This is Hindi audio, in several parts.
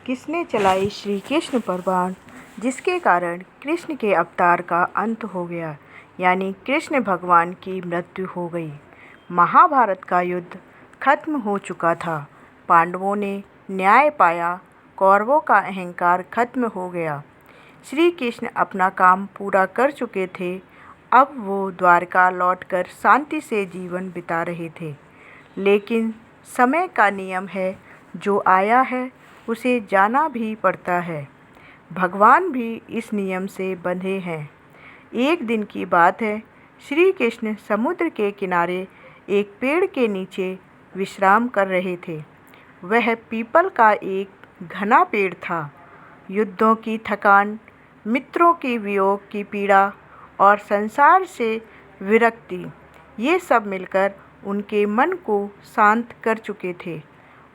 किसने चलाई श्री कृष्ण पर बाण, जिसके कारण कृष्ण के अवतार का अंत हो गया, यानी कृष्ण भगवान की मृत्यु हो गई। महाभारत का युद्ध खत्म हो चुका था। पांडवों ने न्याय पाया, कौरवों का अहंकार खत्म हो गया। श्री कृष्ण अपना काम पूरा कर चुके थे। अब वो द्वारका लौटकर शांति से जीवन बिता रहे थे। लेकिन समय का नियम है, जो आया है उसे जाना भी पड़ता है। भगवान भी इस नियम से बंधे हैं। एक दिन की बात है, श्री कृष्ण समुद्र के किनारे एक पेड़ के नीचे विश्राम कर रहे थे। वह पीपल का एक घना पेड़ था। युद्धों की थकान, मित्रों की वियोग की पीड़ा और संसार से विरक्ति, ये सब मिलकर उनके मन को शांत कर चुके थे।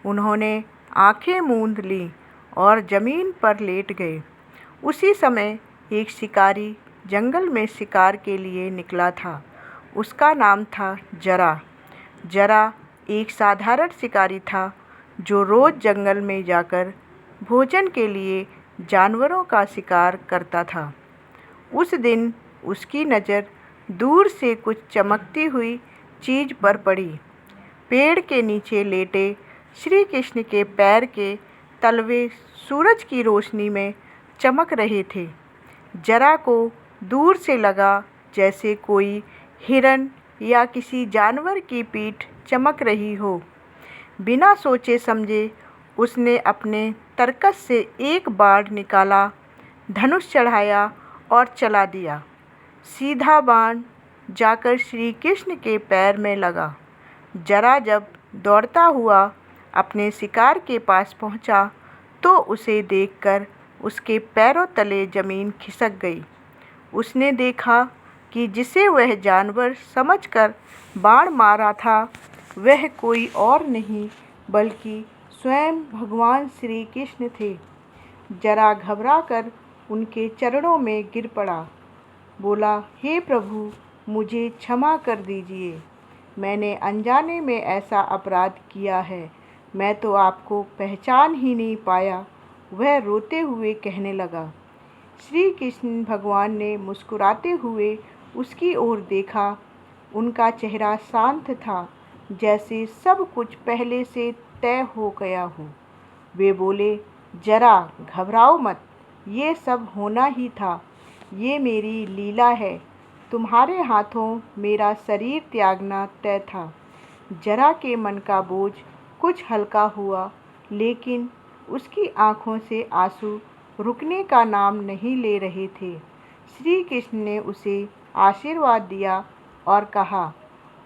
उन्होंने आंखें मूंद लीं और ज़मीन पर लेट गए। उसी समय एक शिकारी जंगल में शिकार के लिए निकला था। उसका नाम था जरा। जरा एक साधारण शिकारी था, जो रोज़ जंगल में जाकर भोजन के लिए जानवरों का शिकार करता था। उस दिन उसकी नज़र दूर से कुछ चमकती हुई चीज़ पर पड़ी। पेड़ के नीचे लेटे श्री कृष्ण के पैर के तलवे सूरज की रोशनी में चमक रहे थे। जरा को दूर से लगा जैसे कोई हिरन या किसी जानवर की पीठ चमक रही हो। बिना सोचे समझे उसने अपने तरकस से एक बाण निकाला, धनुष चढ़ाया और चला दिया। सीधा बाण जाकर श्री कृष्ण के पैर में लगा। जरा जब दौड़ता हुआ अपने शिकार के पास पहुंचा, तो उसे देखकर उसके पैरों तले ज़मीन खिसक गई। उसने देखा कि जिसे वह जानवर समझकर बाण मारा था, वह कोई और नहीं बल्कि स्वयं भगवान श्री कृष्ण थे। जरा घबराकर उनके चरणों में गिर पड़ा। बोला, हे प्रभु, मुझे क्षमा कर दीजिए। मैंने अनजाने में ऐसा अपराध किया है। मैं तो आपको पहचान ही नहीं पाया। वह रोते हुए कहने लगा। श्री कृष्ण भगवान ने मुस्कुराते हुए उसकी ओर देखा। उनका चेहरा शांत था, जैसे सब कुछ पहले से तय हो गया हो। वे बोले, जरा घबराओ मत, ये सब होना ही था। ये मेरी लीला है। तुम्हारे हाथों मेरा शरीर त्यागना तय था। जरा के मन का बोझ कुछ हल्का हुआ, लेकिन उसकी आंखों से आंसू रुकने का नाम नहीं ले रहे थे। श्री कृष्ण ने उसे आशीर्वाद दिया और कहा,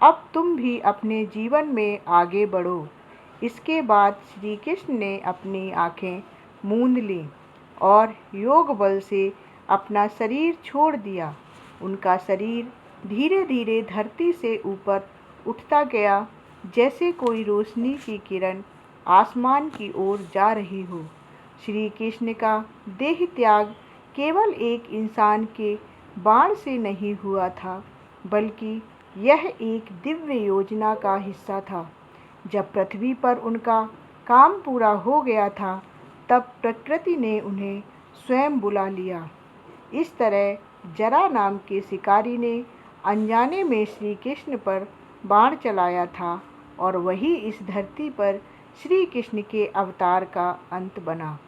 अब तुम भी अपने जीवन में आगे बढ़ो। इसके बाद श्री कृष्ण ने अपनी आंखें मूंद लीं और योग बल से अपना शरीर छोड़ दिया। उनका शरीर धीरे धीरे धरती से ऊपर उठता गया, जैसे कोई रोशनी की किरण आसमान की ओर जा रही हो। श्री कृष्ण का देह त्याग केवल एक इंसान के बाण से नहीं हुआ था, बल्कि यह एक दिव्य योजना का हिस्सा था। जब पृथ्वी पर उनका काम पूरा हो गया था, तब प्रकृति ने उन्हें स्वयं बुला लिया। इस तरह जरा नाम के शिकारी ने अनजाने में श्री कृष्ण पर बाण चलाया था, और वही इस धरती पर श्री कृष्ण के अवतार का अंत बना।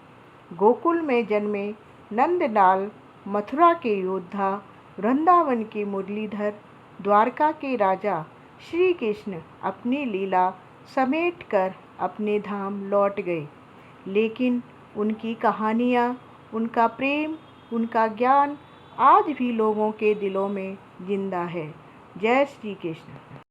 गोकुल में जन्मे नंदलाल, मथुरा के योद्धा, वृंदावन के मुरलीधर, द्वारका के राजा श्री कृष्ण अपनी लीला समेटकर अपने धाम लौट गए। लेकिन उनकी कहानियाँ, उनका प्रेम, उनका ज्ञान आज भी लोगों के दिलों में जिंदा है। जय श्री कृष्ण।